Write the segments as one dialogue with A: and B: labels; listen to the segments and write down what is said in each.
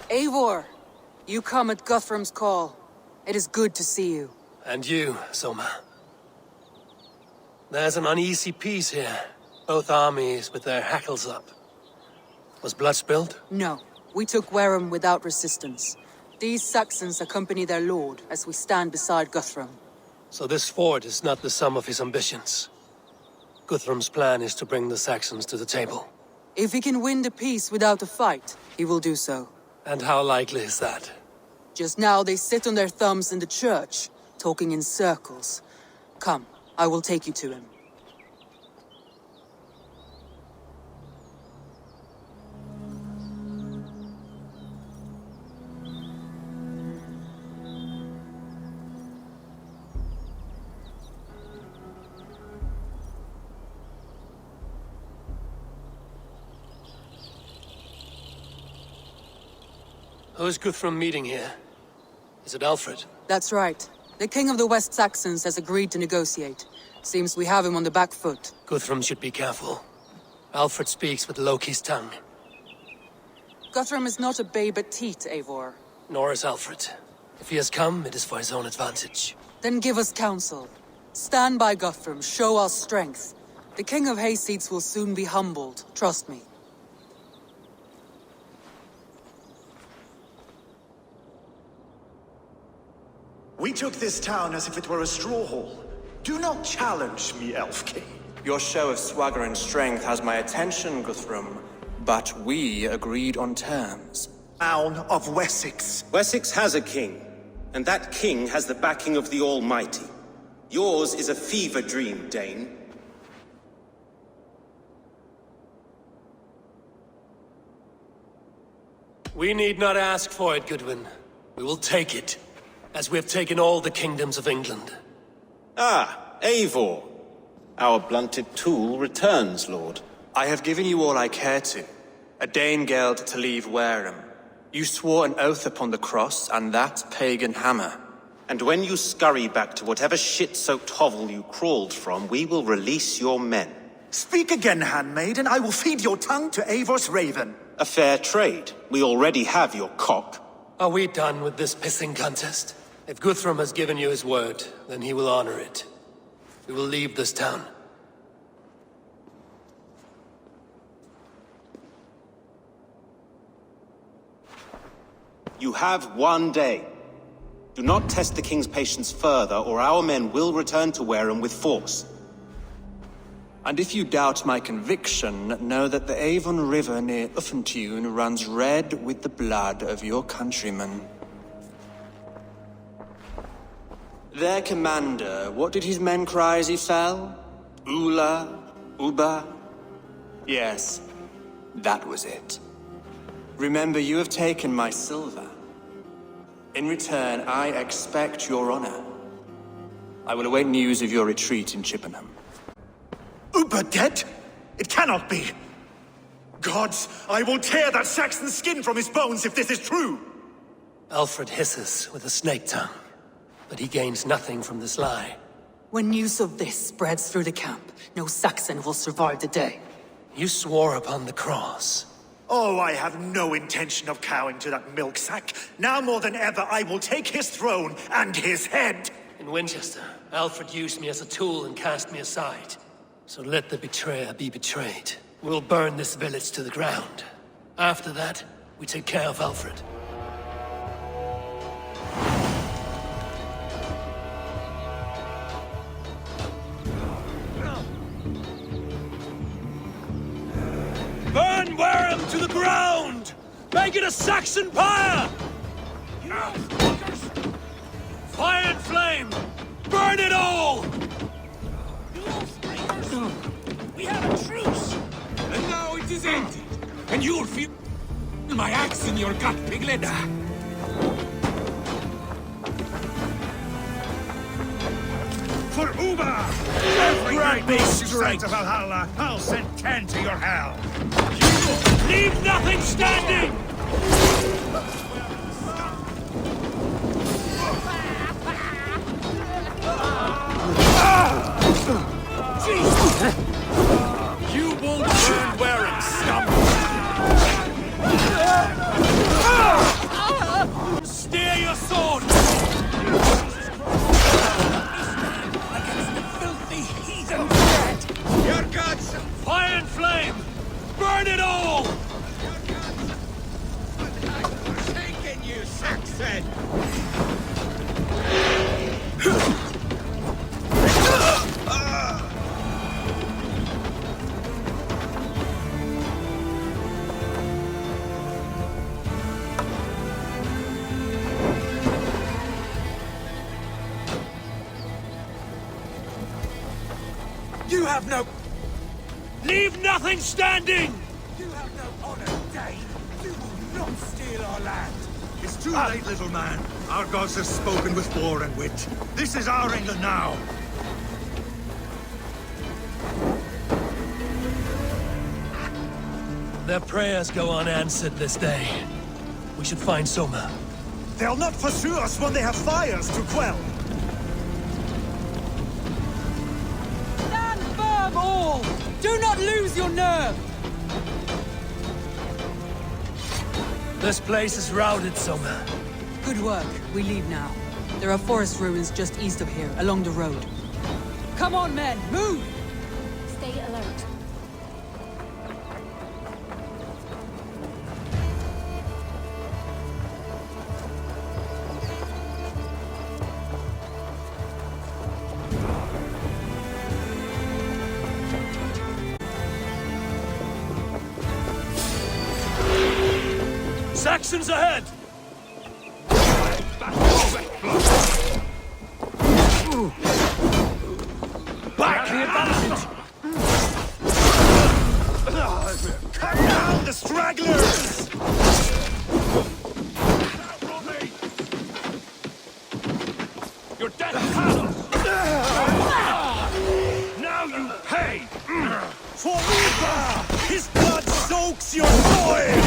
A: Eivor, you come at Guthrum's call. It is good to see you.
B: And you, Soma. There's an uneasy peace here. Both armies with their hackles up. Was blood spilled?
A: No, we took Wareham without resistance. These Saxons accompany their lord as we stand beside Guthrum.
B: So this fort is not the sum of his ambitions. Guthrum's plan is to bring the Saxons to the table.
A: If he can win the peace without a fight, he will do so.
B: And how likely is that?
A: Just now they sit on their thumbs in the church, talking in circles. Come, I will take you to him.
B: Who is Guthrum meeting here? Is it Alfred?
A: That's right. The king of the West Saxons has agreed to negotiate. Seems we have him on the back foot.
B: Guthrum should be careful. Alfred speaks with Loki's tongue.
A: Guthrum is not a babe at teat, Eivor.
B: Nor is Alfred. If he has come, it is for his own advantage.
A: Then give us counsel. Stand by Guthrum, show our strength. The king of Hayseeds will soon be humbled, trust me.
C: We took this town as if it were a straw hall. Do not challenge me, Elf King.
D: Your show of swagger and strength has my attention, Guthrum. But we agreed on terms.
C: Town of Wessex.
E: Wessex has a king, and that king has the backing of the Almighty. Yours is a fever dream, Dane.
B: We need not ask for it, Goodwin. We will take it, as we have taken all the kingdoms of England.
E: Ah, Eivor. Our blunted tool returns, Lord.
D: I have given you all I care to. A Danegeld to leave Wareham. You swore an oath upon the cross, and that pagan hammer.
E: And when you scurry back to whatever shit-soaked hovel you crawled from, we will release your men.
C: Speak again, handmaid, and I will feed your tongue to Eivor's raven.
E: A fair trade. We already have your cock.
B: Are we done with this pissing contest? If Guthrum has given you his word, then he will honor it. We will leave this town.
E: You have one day. Do not test the king's patience further, or our men will return to Wareham with force.
D: And if you doubt my conviction, know that the Avon River near Uffentune runs red with the blood of your countrymen. Their commander, what did his men cry as he fell? Ula? Uba? Yes, that was it. Remember, you have taken my silver. In return, I expect your honor. I will await news of your retreat in Chippenham.
C: Uber dead? It cannot be. Gods, I will tear that Saxon skin from his bones if this is true.
B: Alfred hisses with a snake tongue, but he gains nothing from this lie.
A: When news of this spreads through the camp, no Saxon will survive the day.
B: You swore upon the cross.
C: Oh, I have no intention of cowing to that milksack. Now more than ever, I will take his throne and his head.
B: In Winchester, Alfred used me as a tool and cast me aside. So let the betrayer be betrayed. We'll burn this village to the ground. After that, we take care of Alfred. Burn Wareham to the ground! Make it a Saxon pyre! Fire and flame! Burn it all!
F: We have a truce! And now it is ended. And you'll feel my axe in your gut, piglet. For Uber! Every night you straight to Valhalla, I'll send 10 to your hell. You leave nothing standing! You won't burn Wareham, scum! said!
C: You have no...
F: Leave nothing standing!
C: You have no honor, Dane. You will not steal our land.
F: It's too late, little man. Our gods have spoken with war and wit. This is our England now.
B: Their prayers go unanswered this day. We should find Soma.
C: They'll not pursue us when they have fires to quell.
A: Stand firm, all! Do not lose your nerve!
B: This place is routed, Soma.
A: Good work. We leave now. There are forest ruins just east of here, along the road. Come on, men! Move!
G: Stay alert.
B: Saxons ahead! Back the advantage!
C: Cut down the stragglers!
F: You're dead! Now you pay!
C: For Uba! His blood soaks your soil!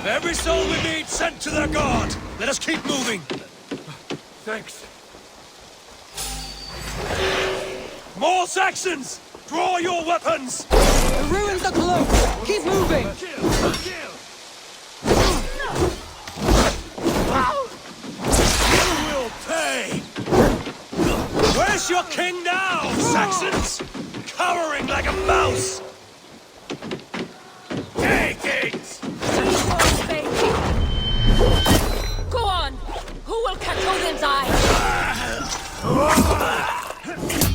B: Every soul we meet sent to their god! Let us keep moving!
F: Thanks.
B: More Saxons! Draw your weapons!
A: The ruins are close! Keep moving!
B: You will pay! Where's your king now, Saxons? Cowering like a mouse!
F: Take it!
G: Go on! Who will catch Odin's eye?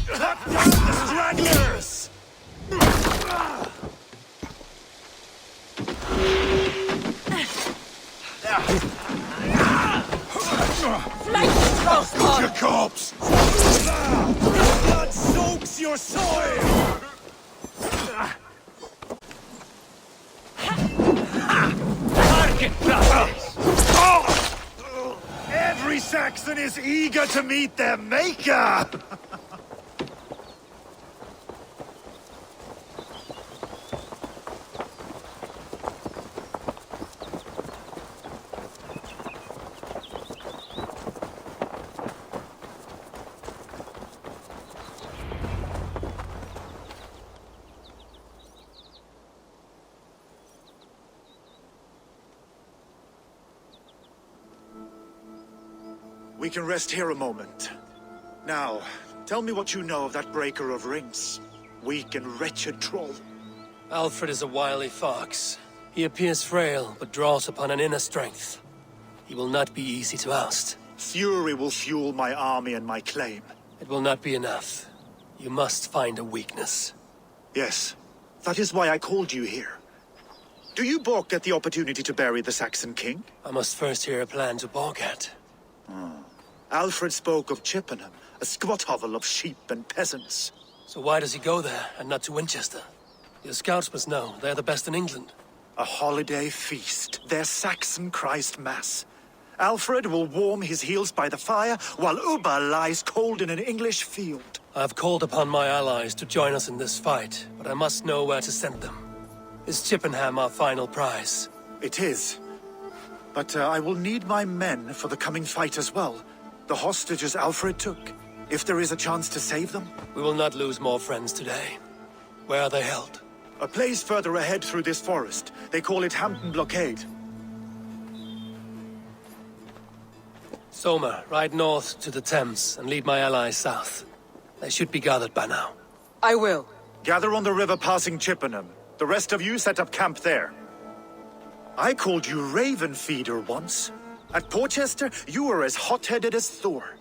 C: Cut down the stragglers!
G: Flank the crossbow!
C: Your corpse! His blood soaks your soil! Every Saxon is eager to meet their maker! We can rest here a moment. Now, tell me what you know of that breaker of rings. Weak and wretched troll.
B: Alfred is a wily fox. He appears frail, but draws upon an inner strength. He will not be easy to oust.
C: Fury will fuel my army and my claim.
B: It will not be enough. You must find a weakness.
C: Yes, that is why I called you here. Do you balk at the opportunity to bury the Saxon king?
B: I must first hear a plan to balk at.
C: Alfred spoke of Chippenham, a squat hovel of sheep and peasants.
B: So why does he go there, and not to Winchester? Your scouts must know, they're the best in England.
C: A holiday feast, their Saxon Christ Mass. Alfred will warm his heels by the fire, while Uba lies cold in an English field.
B: I have called upon my allies to join us in this fight, but I must know where to send them. Is Chippenham our final prize?
C: It is. But I will need my men for the coming fight as well. The hostages Alfred took. If there is a chance to save them.
B: We will not lose more friends today. Where are they held?
C: A place further ahead through this forest. They call it Hampton Blockade.
B: Soma, ride north to the Thames and lead my allies south. They should be gathered by now.
A: I will.
C: Gather on the river passing Chippenham. The rest of you set up camp there. I called you Raven Feeder once. At Porchester, you were as hot-headed as Thor.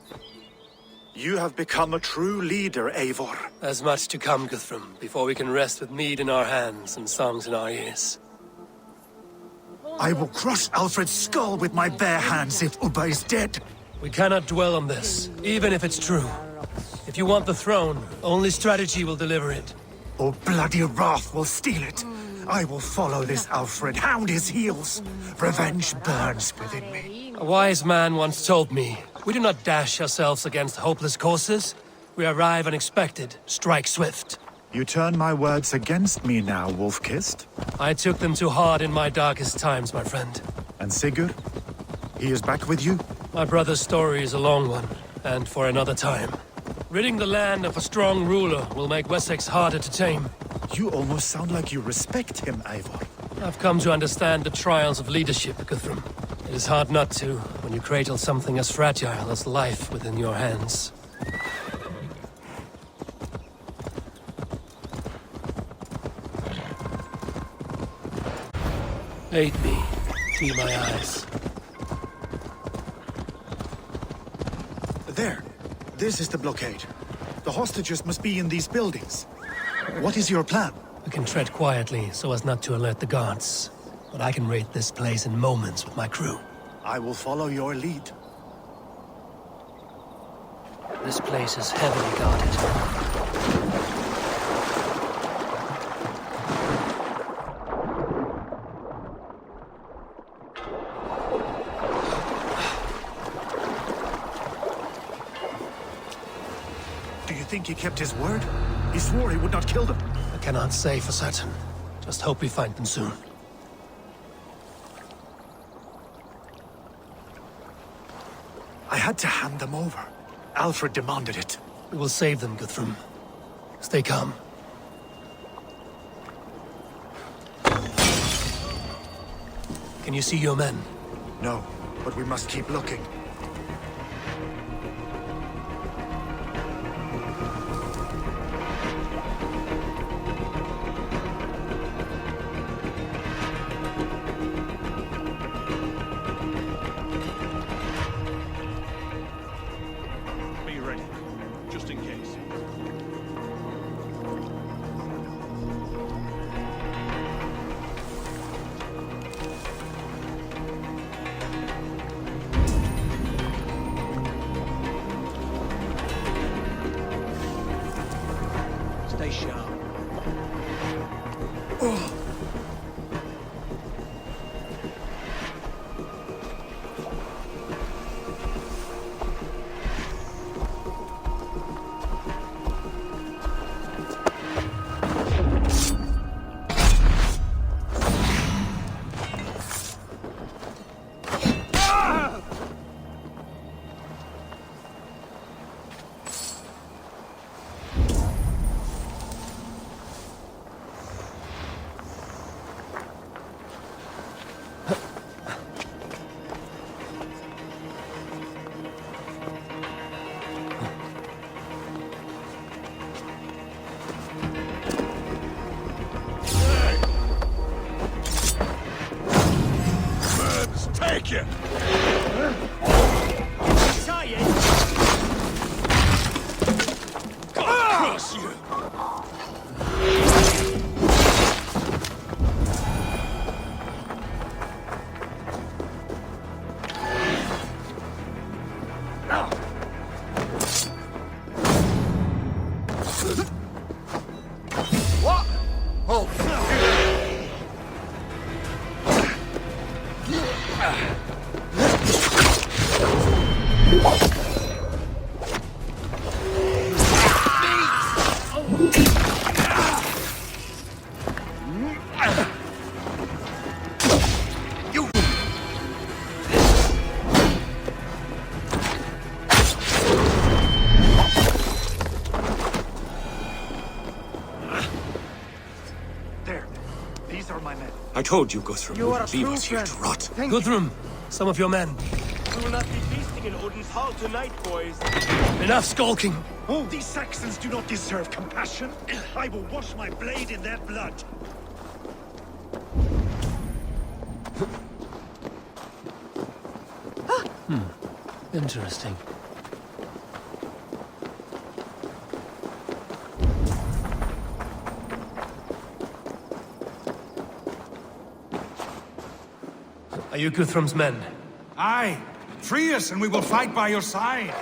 C: You have become a true leader, Eivor.
B: There's much to come, Guthrum, before we can rest with mead in our hands and songs in our ears.
C: I will crush Alfred's skull with my bare hands if Ubba is dead.
B: We cannot dwell on this, even if it's true. If you want the throne, only strategy will deliver it.
C: Or bloody wrath will steal it. I will follow this Alfred, hound his heels. Revenge burns within me.
B: A wise man once told me, we do not dash ourselves against hopeless courses. We arrive unexpected, strike swift.
C: You turn my words against me now, Wolf-Kissed.
B: I took them too hard in my darkest times, my friend.
C: And Sigurd? He is back with you?
B: My brother's story is a long one, and for another time. Ridding the land of a strong ruler will make Wessex harder to tame.
C: You almost sound like you respect him, Eivor.
B: I've come to understand the trials of leadership, Guthrum. It is hard not to, when you cradle something as fragile as life within your hands. Aid me. See my eyes.
C: There. This is the blockade. The hostages must be in these buildings. What is your plan?
B: We can tread quietly so as not to alert the guards. But I can raid this place in moments with my crew.
C: I will follow your lead.
B: This place is heavily guarded.
C: Do you think he kept his word? He swore he would not kill them.
B: I cannot say for certain. Just hope we find them soon.
C: I had to hand them over. Alfred demanded it.
B: We will save them, Guthrum. Stay calm. Can you see your men?
C: No, but we must keep looking.
F: Be ready, just in case. Stay sharp. Take it! Tie it! God curse you! What? Oh!
C: There. These are my men.
E: I told you, Guthrum, wouldn't leave us here to rot.
B: Guthrum, some of your men.
F: We will not be feasting in Odin's Hall tonight, boys.
B: Enough skulking.
C: These Saxons do not deserve compassion. I will wash my blade in their blood.
B: Interesting. Are you Guthrum's men?
F: Aye. Free us and we will fight by your side.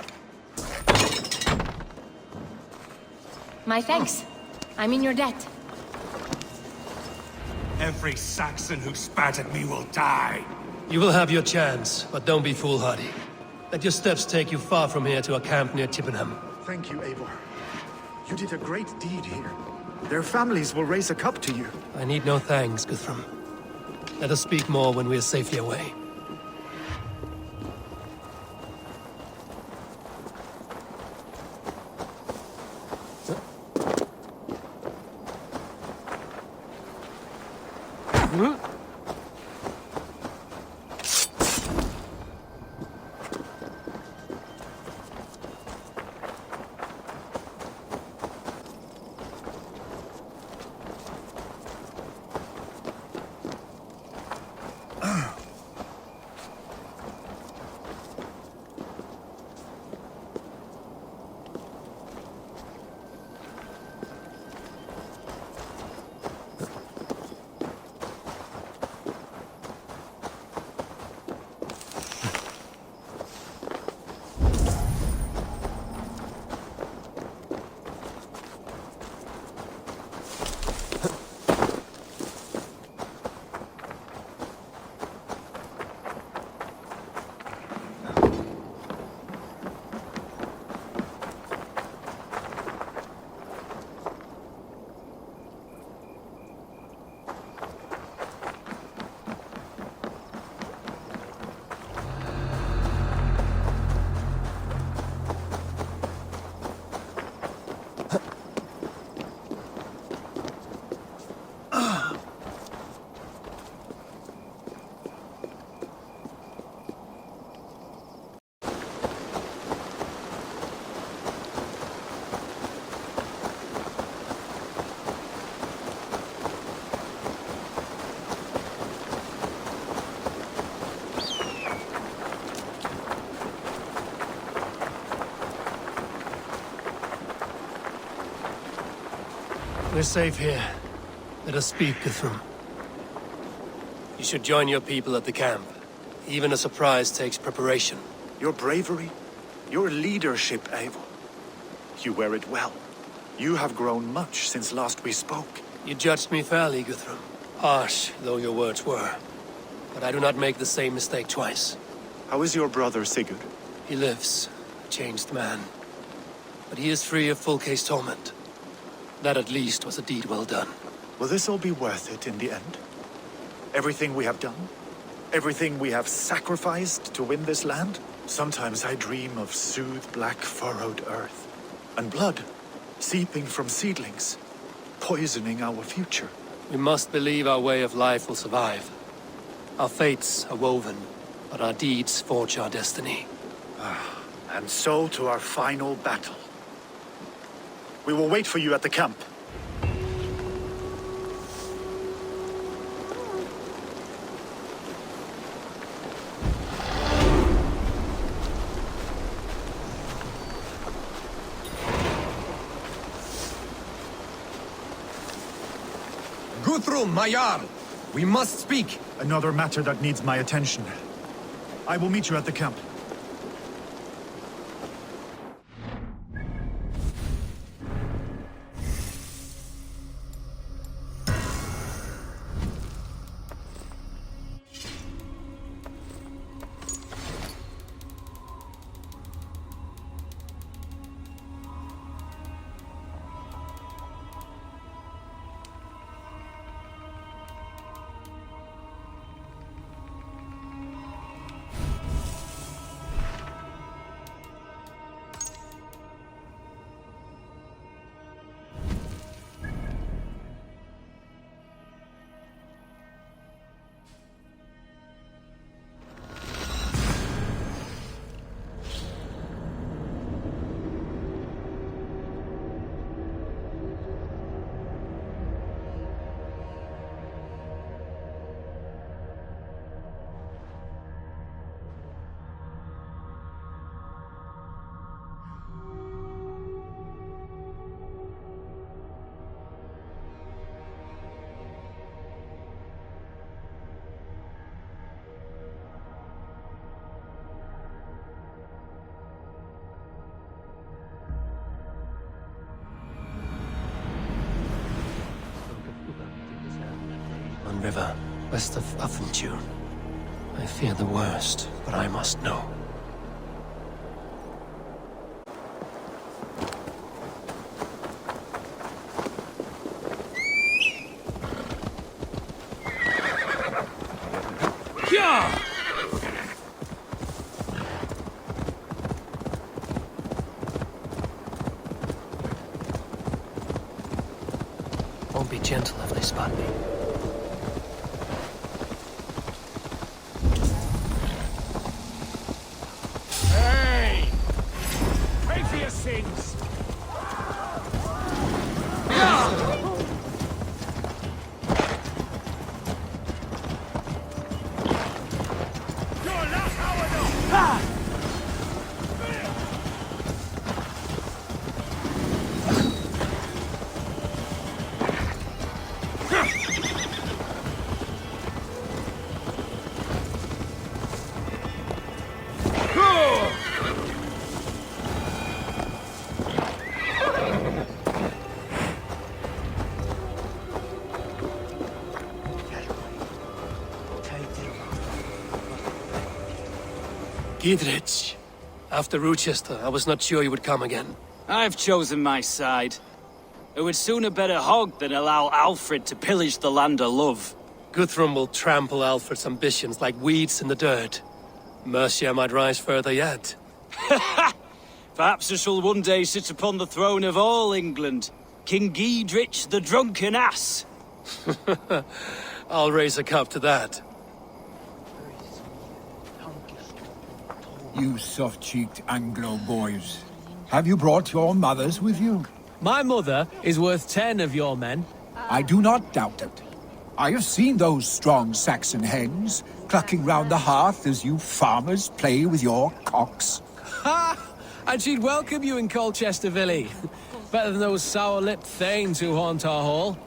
G: My thanks. I'm in your debt.
F: Every Saxon who spat at me will die.
B: You will have your chance, but don't be foolhardy. Let your steps take you far from here to a camp near Chippenham.
C: Thank you, Eivor. You did a great deed here. Their families will raise a cup to you.
B: I need no thanks, Guthrum. Let us speak more when we are safely away. We're safe here. Let us speak, Guthrum. You should join your people at the camp. Even a surprise takes preparation.
C: Your bravery, your leadership, Eivor. You wear it well. You have grown much since last we spoke.
B: You judged me fairly, Guthrum. Harsh though your words were. But I do not make the same mistake twice.
C: How is your brother, Sigurd?
B: He lives, a changed man. But he is free of full case torment. That at least was a deed well done.
C: Will this all be worth it in the end? Everything we have done? Everything we have sacrificed to win this land? Sometimes I dream of soothed black furrowed earth. And blood seeping from seedlings, poisoning our future.
B: We must believe our way of life will survive. Our fates are woven, but our deeds forge our destiny.
C: And so to our final battle. We will wait for you at the camp.
H: Guthrum, my Jarl! We must speak!
C: Another matter that needs my attention. I will meet you at the camp.
B: river, west of Affentune. I fear the worst, but I must know. Yeah! Won't be gentle if they spot me.
F: Hey! Pay for your sins! You're not Howard!
B: Gidrich. After Rochester, I was not sure you would come again.
I: I've chosen my side. I would sooner bet a hog than allow Alfred to pillage the land of love.
B: Guthrum will trample Alfred's ambitions like weeds in the dirt. Mercia might rise further yet.
I: Perhaps I shall one day sit upon the throne of all England. King Giedrich the drunken ass.
B: I'll raise a cup to that.
J: You soft-cheeked Anglo boys. Have you brought your mothers with you?
K: My mother is worth 10 of your men.
J: I do not doubt it. I have seen those strong Saxon hens clucking round the hearth as you farmers play with your cocks.
K: Ha! And she'd welcome you in Colchester, Villy. Better than those sour-lipped thanes who haunt our hall.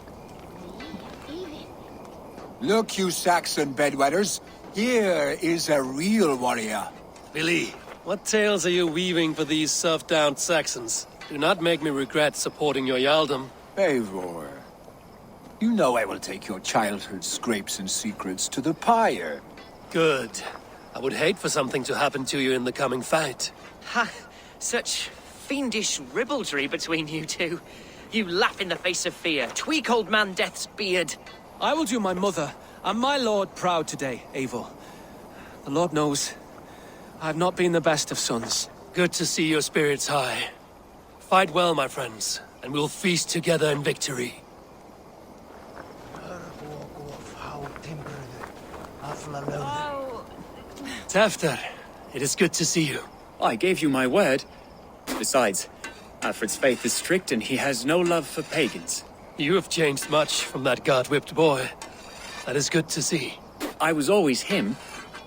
J: Look, you Saxon bedwetters. Here is a real warrior.
B: Billy, what tales are you weaving for these serf-down Saxons? Do not make me regret supporting your Jarldom.
J: Eivor, you know I will take your childhood scrapes and secrets to the pyre.
B: Good. I would hate for something to happen to you in the coming fight.
L: Ha! Such fiendish ribaldry between you two. You laugh in the face of fear. Tweak old man Death's beard.
K: I will do my mother and my lord proud today, Eivor. The Lord knows, I've not been the best of sons.
B: Good to see your spirits high. Fight well, my friends, and we'll feast together in victory. Tafter, it is good to see you.
M: I gave you my word. Besides, Alfred's faith is strict and he has no love for pagans.
B: You have changed much from that god-whipped boy. That is good to see.
M: I was always him,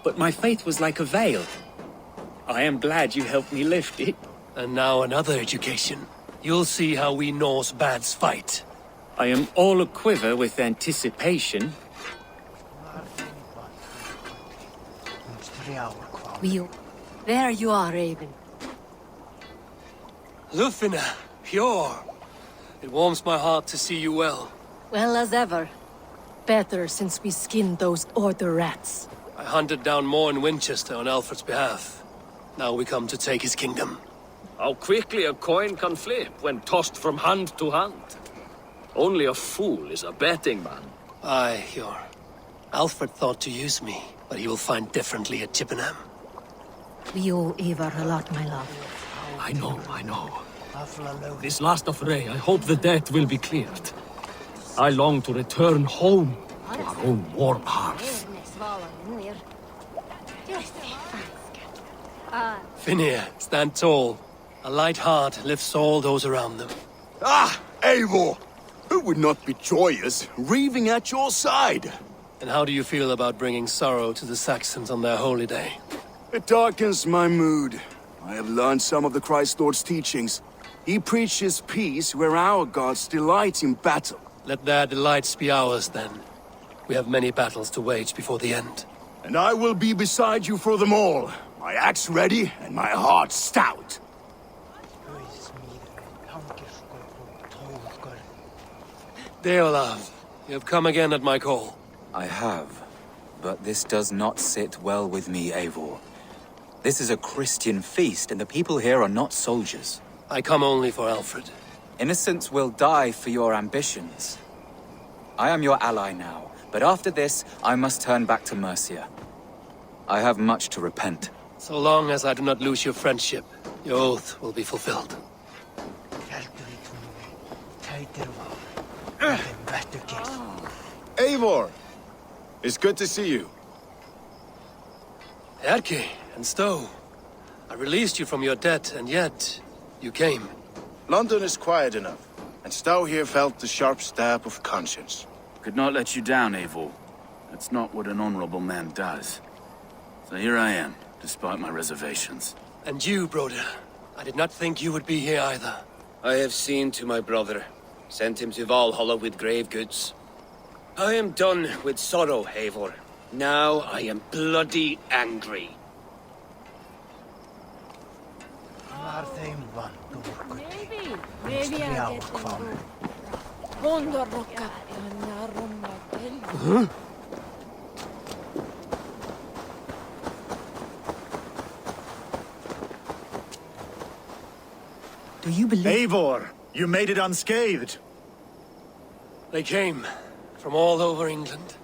M: but my faith was like a veil. I am glad you helped me lift it.
B: And now another education. You'll see how we Norse bads fight.
M: I am all aquiver with anticipation.
G: There you are, Raven.
B: Lufina, pure. It warms my heart to see you well.
G: Well as ever. Better since we skinned those order rats.
B: I hunted down more in Winchester on Alfred's behalf. Now we come to take his kingdom.
N: How quickly a coin can flip when tossed from hand to hand. Only a fool is a betting man.
B: Aye, Hjor. Alfred thought to use me, but he will find differently at Chippenham.
G: We owe Ivar a lot, my love.
N: I know. This last affray, I hope the debt will be cleared. I long to return home to our own warm hearth.
B: Finir, stand tall. A light heart lifts all those around them.
O: Ah, Eivor! Who would not be joyous, raving at your side?
B: And how do you feel about bringing sorrow to the Saxons on their holy day?
O: It darkens my mood. I have learned some of the Christ Lord's teachings. He preaches peace where our gods delight in battle.
B: Let their delights be ours, then. We have many battles to wage before the end.
O: And I will be beside you for them all. My axe ready and my heart stout.
B: Deolav, you have come again at my call.
P: I have. But this does not sit well with me, Eivor. This is a Christian feast, and the people here are not soldiers.
B: I come only for Alfred.
P: Innocents will die for your ambitions. I am your ally now, but after this, I must turn back to Mercia. I have much to repent.
B: So long as I do not lose your friendship, your oath will be fulfilled.
C: Eivor! It's good to see you.
B: Erke and Stowe. I released you from your debt, and yet you came.
C: London is quiet enough, and Stowe here felt the sharp stab of conscience.
Q: Could not let you down, Eivor. That's not what an honorable man does. So here I am, despite my reservations.
B: And you, Broder. I did not think you would be here either.
R: I have seen to my brother. Sent him to Valhalla with grave goods. I am done with sorrow, Eivor. Now I am bloody angry.
B: Huh?
A: Do you believe—
C: Eivor, you made it unscathed.
B: They came from all over England.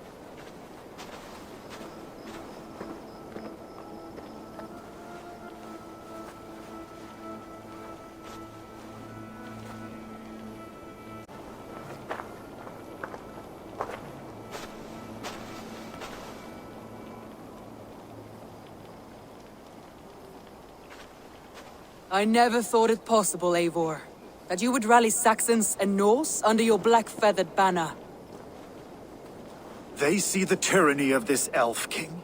A: I never thought it possible, Eivor, that you would rally Saxons and Norse under your black-feathered banner.
C: They see the tyranny of this elf king.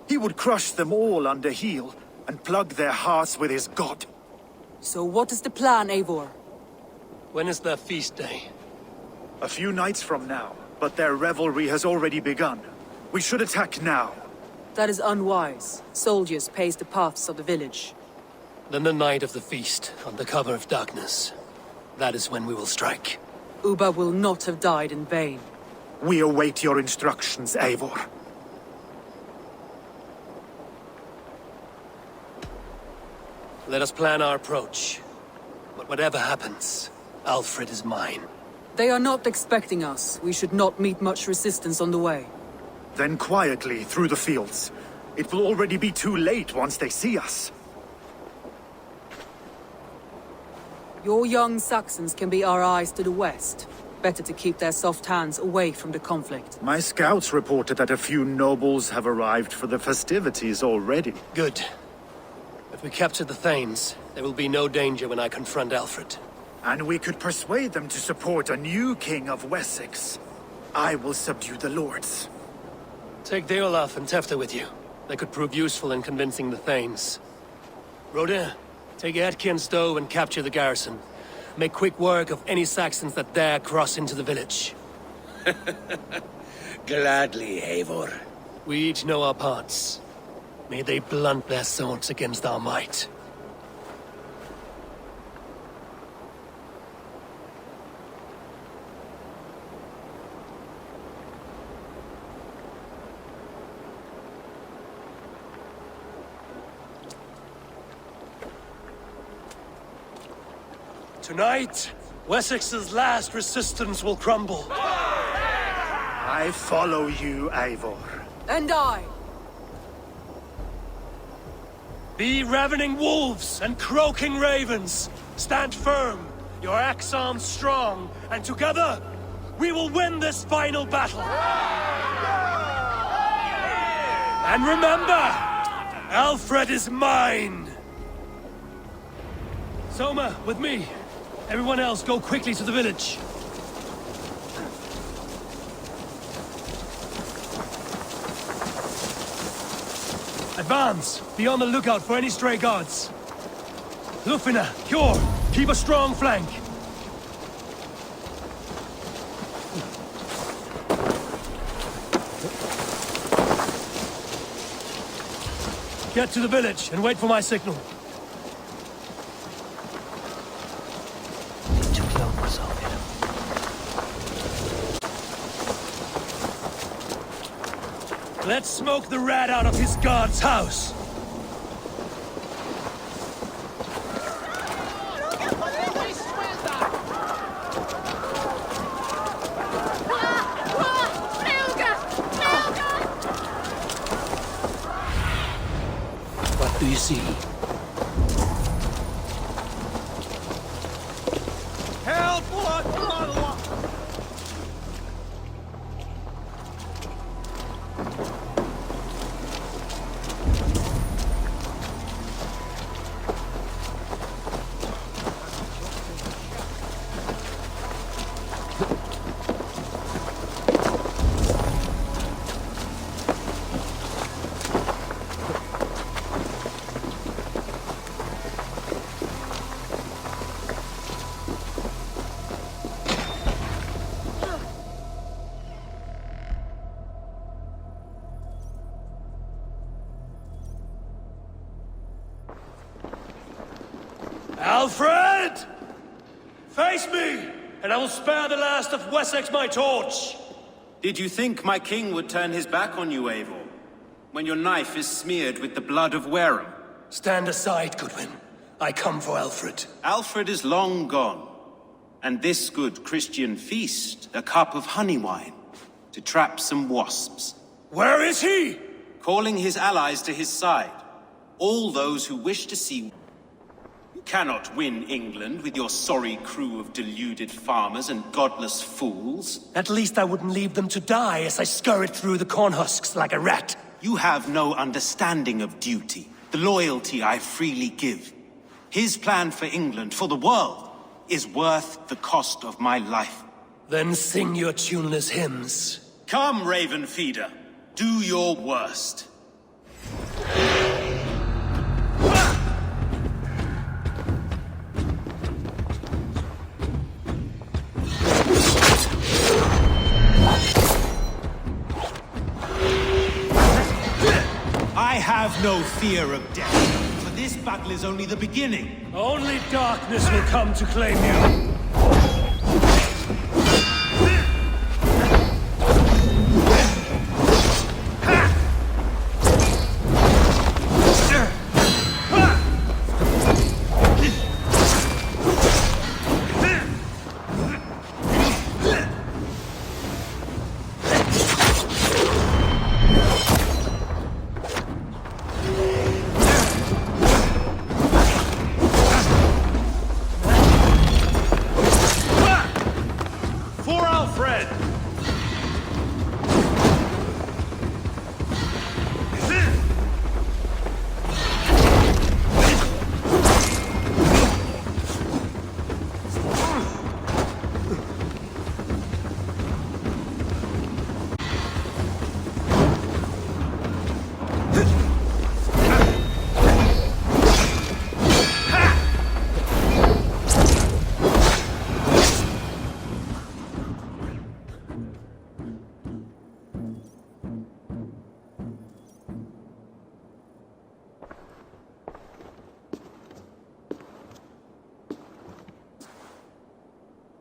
C: He would crush them all under heel and plug their hearts with his god.
A: So what is the plan, Eivor?
B: When is their feast day?
C: A few nights from now, but their revelry has already begun. We should attack now.
A: That is unwise. Soldiers pace the paths of the village.
B: Then the night of the feast, under cover of darkness. That is when we will strike.
A: Ubba will not have died in vain.
C: We await your instructions, Eivor.
B: Let us plan our approach. But whatever happens, Alfred is mine.
A: They are not expecting us. We should not meet much resistance on the way.
C: Then quietly through the fields. It will already be too late once they see us.
A: Your young Saxons can be our eyes to the west. Better to keep their soft hands away from the conflict.
C: My scouts reported that a few nobles have arrived for the festivities already.
B: Good. If we capture the Thanes, there will be no danger when I confront Alfred.
C: And we could persuade them to support a new king of Wessex. I will subdue the lords.
B: Take Deolaf and Tefta with you. They could prove useful in convincing the Thanes. Rodin, take Erke and Stowe and capture the garrison. Make quick work of any Saxons that dare cross into the village.
R: Gladly, Eivor.
B: We each know our parts. May they blunt their swords against our might. Tonight, Wessex's last resistance will crumble.
C: I follow you, Eivor.
A: And I.
B: Be ravening wolves and croaking ravens. Stand firm, your axe arms strong, and together, we will win this final battle. And remember, Alfred is mine. Soma, with me. Everyone else, go quickly to the village. Advance! Be on the lookout for any stray guards. Lufina, Hjor, keep a strong flank. Get to the village and wait for my signal. Let's smoke the rat out of his god's house!
K: What do you see?
F: Help! Blood!
B: Alfred! Face me, and I will spare the last of Wessex my torch!
E: Did you think my king would turn his back on you, Eivor? When your knife is smeared with the blood of Wareham?
B: Stand aside, Goodwin. I come for Alfred.
E: Alfred is long gone. And this good Christian feast, a cup of honey wine, to trap some wasps.
B: Where is he?
E: Calling his allies to his side. All those who wish to see... You cannot win England with your sorry crew of deluded farmers and godless fools.
B: At least I wouldn't leave them to die as I scurried through the corn husks like a rat.
E: You have no understanding of duty, the loyalty I freely give. His plan for England, for the world, is worth the cost of my life.
B: Then sing your tuneless hymns.
E: Come, Raven Feeder, do your worst. I have no fear of death, for this battle is only the beginning.
B: Only darkness will come to claim you.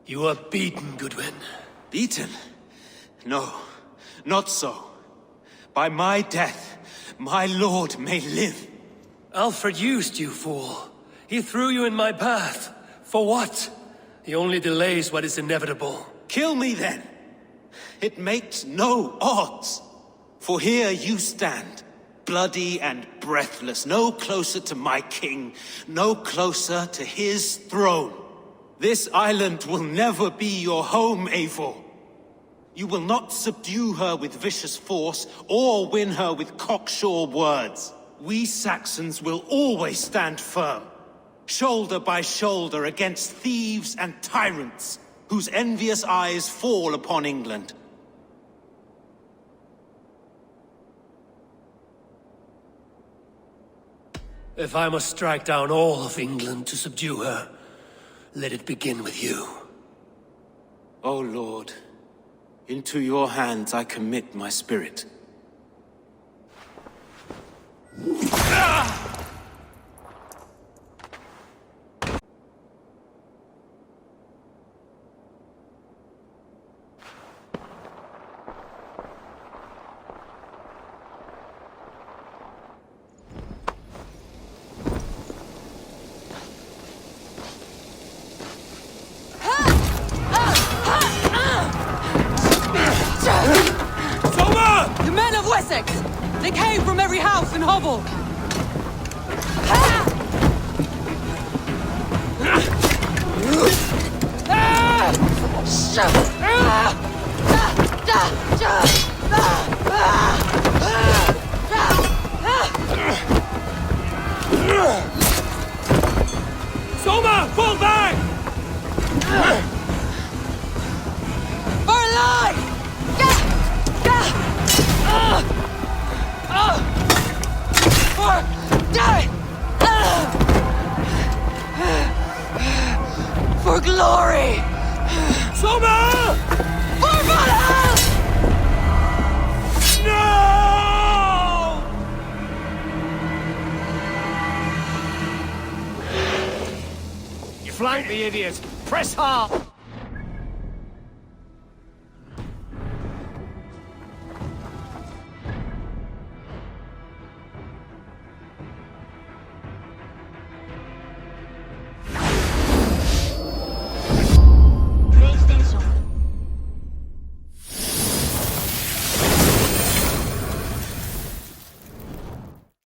B: You are beaten, Goodwin.
E: Beaten? No, not so. By my death, my lord may live.
B: Alfred used you, fool. He threw you in my path. For what? He only delays what is inevitable.
E: Kill me then. It makes no odds. For here you stand, bloody and breathless, no closer to my king, no closer to his throne. This island will never be your home, Eivor. You will not subdue her with vicious force, or win her with cocksure words. We Saxons will always stand firm, shoulder by shoulder against thieves and tyrants, whose envious eyes fall upon England.
B: If I must strike down all of England to subdue her, let it begin with you.
E: O Lord, into your hands I commit my spirit.
F: Soma!
A: The men of Wessex! They came from every house and hovel!
F: Soma, fall back!
A: For life! For die! For glory!
F: Soma!
A: For Valhalla!
F: No!
B: You flanked me, idiot! Press hard!